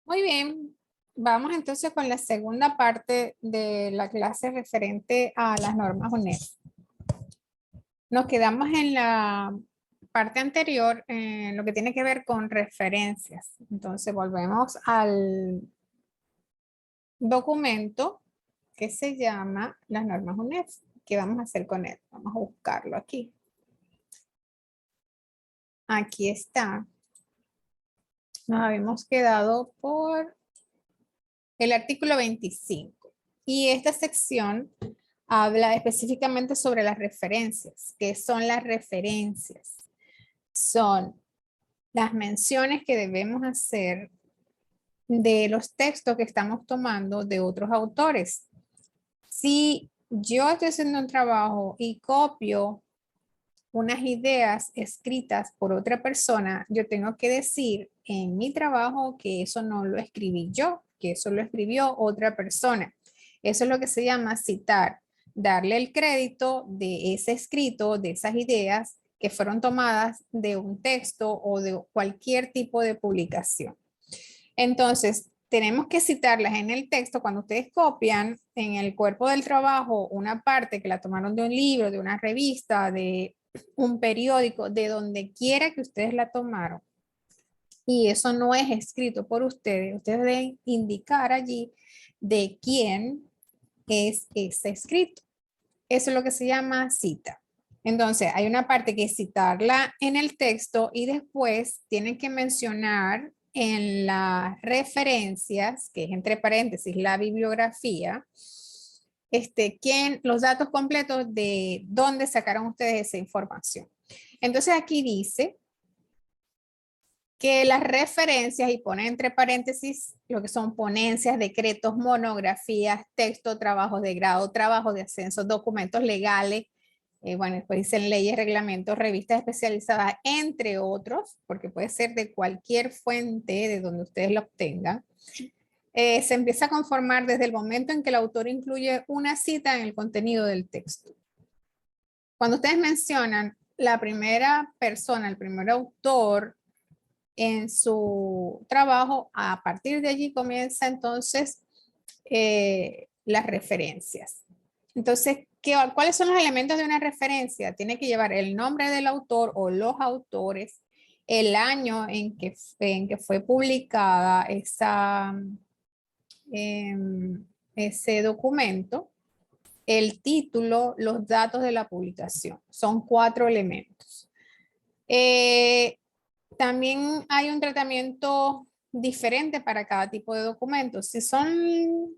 Muy bien, vamos entonces con la segunda parte de la clase referente a las normas UNED. Nos quedamos en la parte anterior en lo que tiene que ver con referencias. Entonces volvemos al documento que se llama las normas UNED. ¿Qué vamos a hacer con él? Vamos a buscarlo aquí. Aquí está. Nos habíamos quedado por el artículo 25. Y esta sección habla específicamente sobre las referencias. ¿Qué son las referencias? Son las menciones que debemos hacer de los textos que estamos tomando de otros autores. Si yo estoy haciendo un trabajo y copio unas ideas escritas por otra persona, yo tengo que decir en mi trabajo que eso no lo escribí yo, que eso lo escribió otra persona. Eso es lo que se llama citar, darle el crédito de ese escrito, de esas ideas que fueron tomadas de un texto o de cualquier tipo de publicación. Entonces, tenemos que citarlas en el texto cuando ustedes copian en el cuerpo del trabajo una parte que la tomaron de un libro, de una revista, de un periódico, de donde quiera que ustedes la tomaron. Y eso no es escrito por ustedes. Ustedes deben indicar allí de quién es ese escrito. Eso es lo que se llama cita. Entonces, hay una parte que es citarla en el texto y después tienen que mencionar en las referencias, que es entre paréntesis la bibliografía, los datos completos de dónde sacaron ustedes esa información. Entonces aquí dice que las referencias, y pone entre paréntesis lo que son ponencias, decretos, monografías, texto, trabajos de grado, trabajos de ascenso, documentos legales, bueno, después dicen leyes, reglamentos, revistas especializadas, entre otros, porque puede ser de cualquier fuente de donde ustedes lo obtengan. Se empieza a conformar desde el momento en que el autor incluye una cita en el contenido del texto. Cuando ustedes mencionan la primera persona, el primer autor en su trabajo, a partir de allí comienza entonces las referencias. Entonces, ¿cuáles son los elementos de una referencia? Tiene que llevar el nombre del autor o los autores, el año en que fue publicada ese documento, el título, los datos de la publicación. Son 4 elementos. También hay un tratamiento diferente para cada tipo de documentos. Si son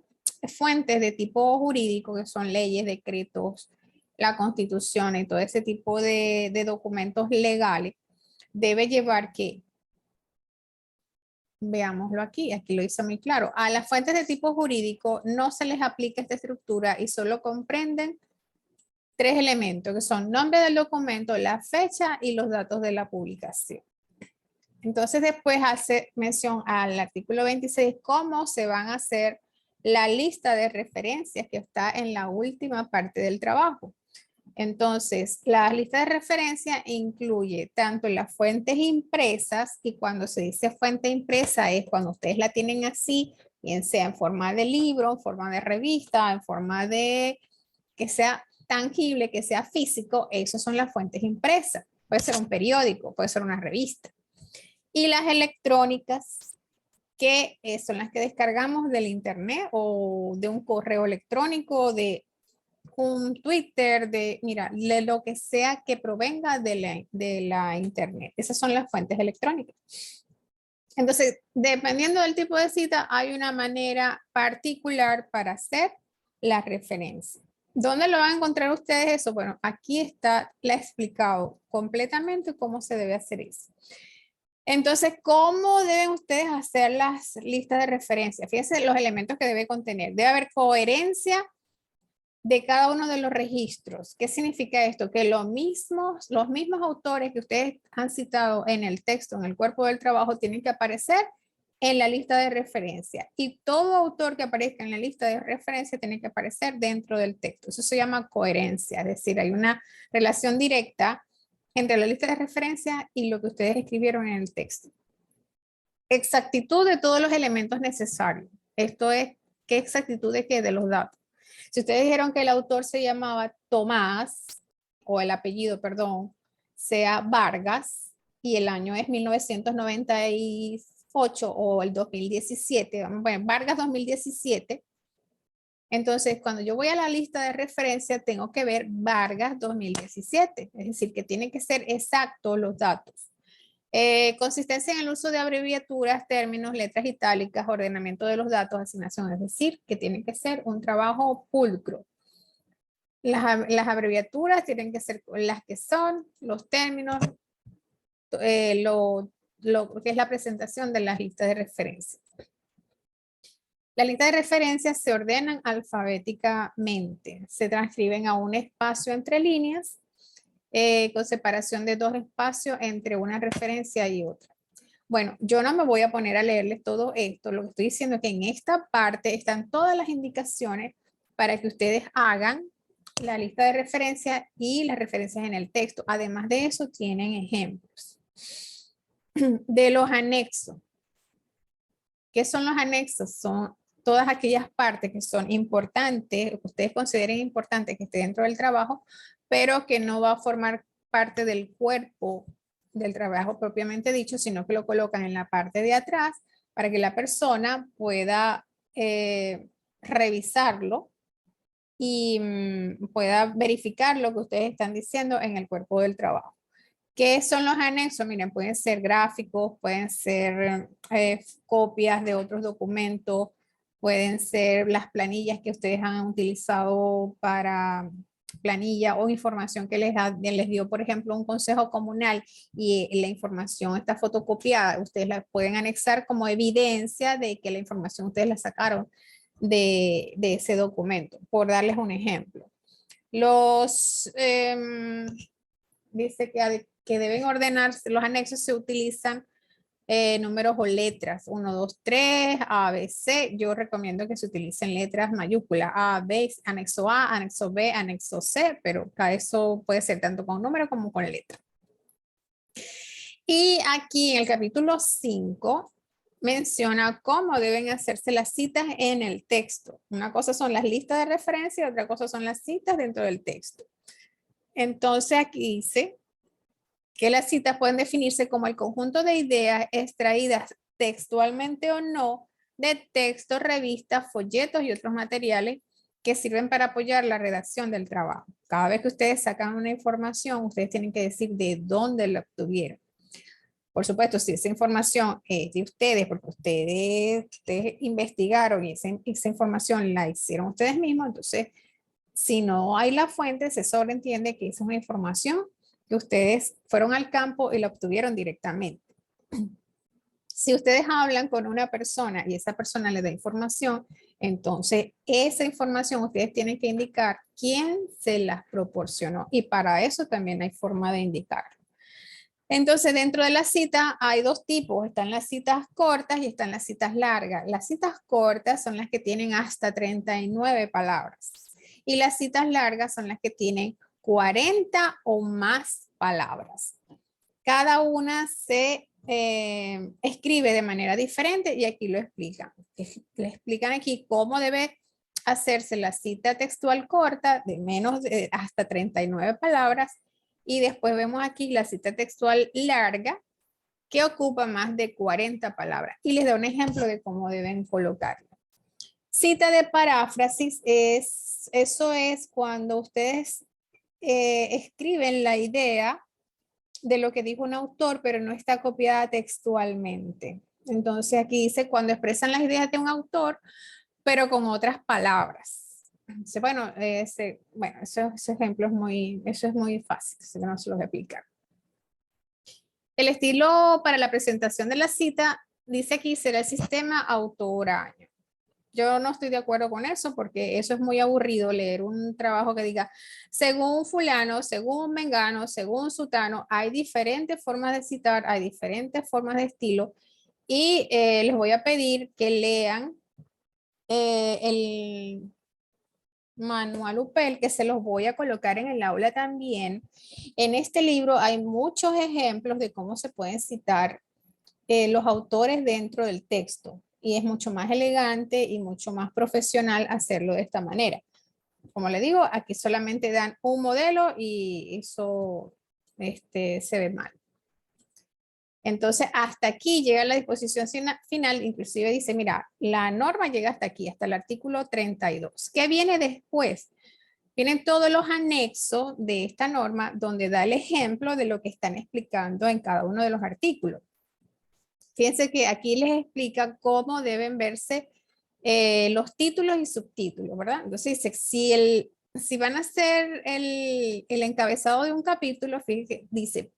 fuentes de tipo jurídico, que son leyes, decretos, la constitución y todo ese tipo de documentos legales, debe llevar que, veámoslo aquí, aquí lo hizo muy claro, a las fuentes de tipo jurídico no se les aplica esta estructura y solo comprenden 3 elementos, que son nombre del documento, la fecha y los datos de la publicación. Entonces después hace mención al artículo 26, cómo se van a hacer la lista de referencias que está en la última parte del trabajo. Entonces, la lista de referencia incluye tanto las fuentes impresas, y cuando se dice fuente impresa es cuando ustedes la tienen así, bien sea en forma de libro, en forma de revista, en forma de que sea tangible, que sea físico, esas son las fuentes impresas. Puede ser un periódico, puede ser una revista. Y las electrónicas, que son las que descargamos del internet o de un correo electrónico, de un Twitter, mira, de lo que sea que provenga de la internet. Esas son las fuentes electrónicas. Entonces, dependiendo del tipo de cita, hay una manera particular para hacer la referencia. ¿Dónde lo van a encontrar ustedes eso? Bueno, aquí está la explicado completamente cómo se debe hacer eso. Entonces, ¿cómo deben ustedes hacer las listas de referencia? Fíjense los elementos que debe contener. Debe haber coherencia de cada uno de los registros. ¿Qué significa esto? Que los mismos autores que ustedes han citado en el texto, en el cuerpo del trabajo, tienen que aparecer en la lista de referencia. Y todo autor que aparezca en la lista de referencia tiene que aparecer dentro del texto. Eso se llama coherencia, es decir, hay una relación directa entre la lista de referencia y lo que ustedes escribieron en el texto. exactitud de todos los elementos necesarios. Esto es, ¿qué exactitud de qué? De los datos. Si ustedes dijeron que el autor se llamaba Tomás, o el apellido, perdón, sea Vargas, y el año es 1998 o el 2017, bueno, Vargas 2017, entonces cuando yo voy a la lista de referencia tengo que ver Vargas 2017, es decir, que tienen que ser exactos los datos. Consistencia en el uso de abreviaturas, términos, letras itálicas, ordenamiento de los datos, asignación, es decir, que tiene que ser un trabajo pulcro. Las abreviaturas tienen que ser las que son, los términos, lo que es la presentación de las listas de referencia. Las listas de referencias se ordenan alfabéticamente, se transcriben a un espacio entre líneas, con separación de 2 espacios entre una referencia y otra. Bueno, yo no me voy a poner a leerles todo esto, lo que estoy diciendo es que en esta parte están todas las indicaciones para que ustedes hagan la lista de referencias y las referencias en el texto. Además de eso, tienen ejemplos de los anexos. ¿Qué son los anexos? Son todas aquellas partes que son importantes, que ustedes consideren importantes que esté dentro del trabajo, pero que no va a formar parte del cuerpo del trabajo propiamente dicho, sino que lo colocan en la parte de atrás para que la persona pueda revisarlo y pueda verificar lo que ustedes están diciendo en el cuerpo del trabajo. ¿Qué son los anexos? Miren, pueden ser gráficos, pueden ser copias de otros documentos, pueden ser las planillas que ustedes han utilizado para planilla o información que les dio, por ejemplo, un consejo comunal y la información está fotocopiada. Ustedes la pueden anexar como evidencia de que la información ustedes la sacaron de ese documento, por darles un ejemplo. Dice que deben ordenarse, los anexos se utilizan números o letras, 1, 2, 3, A, B, C. Yo recomiendo que se utilicen letras mayúsculas, A, B, anexo A, anexo B, anexo C, pero eso puede ser tanto con número como con letra. Y aquí en el capítulo 5 menciona cómo deben hacerse las citas en el texto. Una cosa son las listas de referencia y otra cosa son las citas dentro del texto. Entonces aquí dice que las citas pueden definirse como el conjunto de ideas extraídas textualmente o no de textos, revistas, folletos y otros materiales que sirven para apoyar la redacción del trabajo. Cada vez que ustedes sacan una información, ustedes tienen que decir de dónde la obtuvieron. Por supuesto, si esa información es de ustedes, porque ustedes investigaron y esa información la hicieron ustedes mismos, entonces, si no hay la fuente, se sobreentiende que esa es una información que ustedes fueron al campo y la obtuvieron directamente. Si ustedes hablan con una persona y esa persona le da información, entonces esa información ustedes tienen que indicar quién se las proporcionó y para eso también hay forma de indicarlo. Entonces, dentro de la cita hay 2 tipos. Están las citas cortas y están las citas largas. Las citas cortas son las que tienen hasta 39 palabras. Y las citas largas son las que tienen 40 o más palabras. Cada una se escribe de manera diferente y aquí lo explican. Le explican aquí cómo debe hacerse la cita textual corta de menos de hasta 39 palabras. Y después vemos aquí la cita textual larga que ocupa más de 40 palabras. Y les doy un ejemplo de cómo deben colocarla. Cita de paráfrasis eso es cuando ustedes escriben la idea de lo que dijo un autor, pero no está copiada textualmente. Entonces aquí dice cuando expresan las ideas de un autor, pero con otras palabras. Bueno, ese ejemplo es muy fácil, así que no se los voy a explicar. El estilo para la presentación de la cita dice aquí será el sistema autor-año. Yo no estoy de acuerdo con eso porque eso es muy aburrido leer un trabajo que diga según fulano, según mengano, según sutano. Hay diferentes formas de citar, hay diferentes formas de estilo y les voy a pedir que lean el manual UPEL, que se los voy a colocar en el aula también. En este libro hay muchos ejemplos de cómo se pueden citar los autores dentro del texto. Y es mucho más elegante y mucho más profesional hacerlo de esta manera. Como le digo, aquí solamente dan un modelo y eso se ve mal. Entonces, hasta aquí llega la disposición final, inclusive dice, mira, la norma llega hasta aquí, hasta el artículo 32. ¿Qué viene después? Vienen todos los anexos de esta norma donde da el ejemplo de lo que están explicando en cada uno de los artículos. Fíjense que aquí les explica cómo deben verse los títulos y subtítulos, ¿verdad? Entonces dice, si van a hacer el encabezado de un capítulo, fíjense, dice,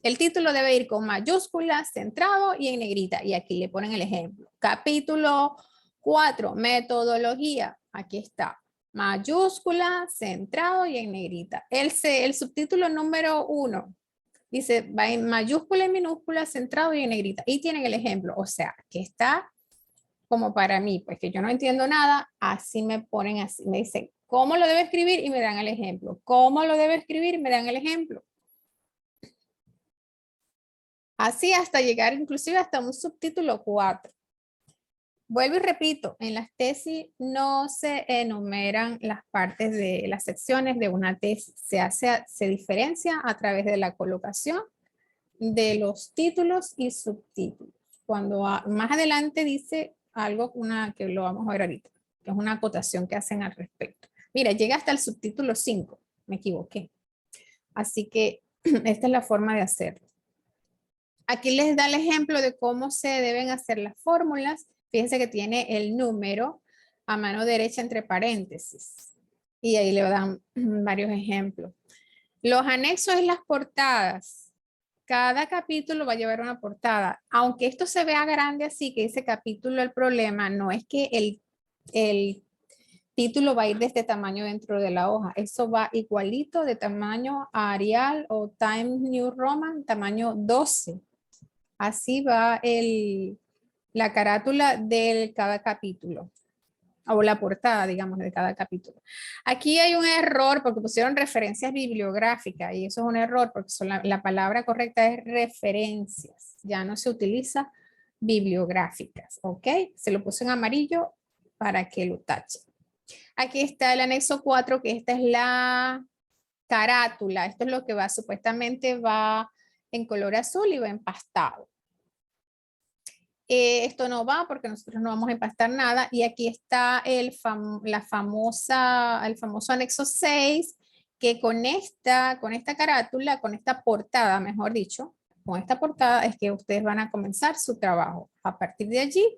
el título debe ir con mayúsculas, centrado y en negrita. Y aquí le ponen el ejemplo. Capítulo 4, metodología. Aquí está. Mayúscula, centrado y en negrita. El subtítulo número 1 dice, va en mayúscula y minúscula, centrado y en negrita. Y tienen el ejemplo. O sea, que está como para mí, pues que yo no entiendo nada, así me ponen así. Me dicen, ¿cómo lo debo escribir? Y me dan el ejemplo. ¿Cómo lo debo escribir? Me dan el ejemplo. Así hasta llegar inclusive hasta un subtítulo 4. Vuelvo y repito, en las tesis no se enumeran las partes de las secciones de una tesis. Se diferencia a través de la colocación de los títulos y subtítulos. Cuando más adelante dice algo que lo vamos a ver ahorita, que es una acotación que hacen al respecto. Mira, llega hasta el subtítulo 5, me equivoqué. Así que esta es la forma de hacerlo. Aquí les da el ejemplo de cómo se deben hacer las fórmulas. Fíjense que tiene el número a mano derecha entre paréntesis. Y ahí le dan varios ejemplos. Los anexos en las portadas. Cada capítulo va a llevar una portada. Aunque esto se vea grande así, que dice capítulo el problema, no es que el título va a ir de este tamaño dentro de la hoja. Eso va igualito de tamaño Arial o Times New Roman, tamaño 12. Así va la carátula de cada capítulo, o la portada, digamos, de cada capítulo. Aquí hay un error porque pusieron referencias bibliográficas y eso es un error porque la palabra correcta es referencias. Ya no se utiliza bibliográficas, ¿ok? Se lo puse en amarillo para que lo tachen. Aquí está el anexo 4, que esta es la carátula. Esto es lo que supuestamente va en color azul y va empastado. Esto no va porque nosotros no vamos a empastar nada. Y aquí está el famoso anexo 6, que con esta carátula, con esta portada, mejor dicho, con esta portada es que ustedes van a comenzar su trabajo. A partir de allí,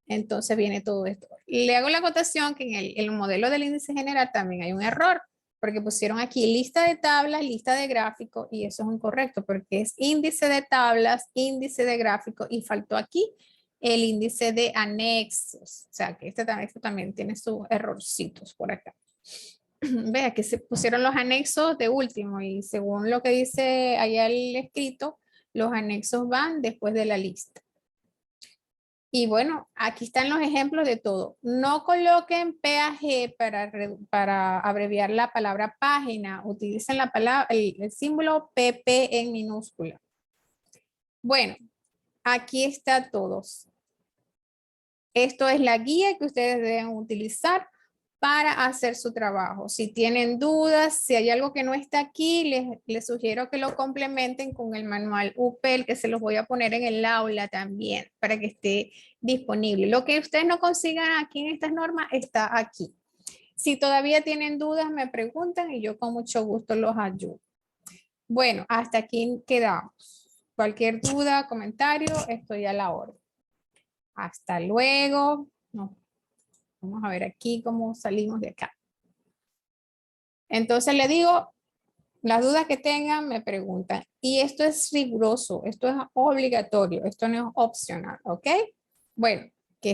entonces viene todo esto. Le hago la acotación que en el modelo del índice general también hay un error, porque pusieron aquí lista de tablas, lista de gráficos, y eso es incorrecto, porque es índice de tablas, índice de gráficos, y faltó aquí el índice de anexos. O sea, que este también tiene sus errorcitos por acá. Vea que se pusieron los anexos de último, y según lo que dice allá el escrito, los anexos van después de la lista. Y bueno, aquí están los ejemplos de todo. No coloquen PAG para abreviar la palabra página. Utilicen el símbolo PP en minúscula. Bueno, aquí está todos. Esto es la guía que ustedes deben utilizar para hacer su trabajo. Si tienen dudas, si hay algo que no está aquí, les sugiero que lo complementen con el manual UPEL, que se los voy a poner en el aula también para que esté disponible. Lo que ustedes no consigan aquí en estas normas está aquí. Si todavía tienen dudas, me preguntan y yo con mucho gusto los ayudo. Bueno, hasta aquí quedamos. Cualquier duda, comentario, estoy a la orden. Hasta luego. Vamos a ver aquí cómo salimos de acá. Entonces le digo, las dudas que tengan me preguntan. Y esto es riguroso, esto es obligatorio, esto no es opcional, ¿ok? Bueno,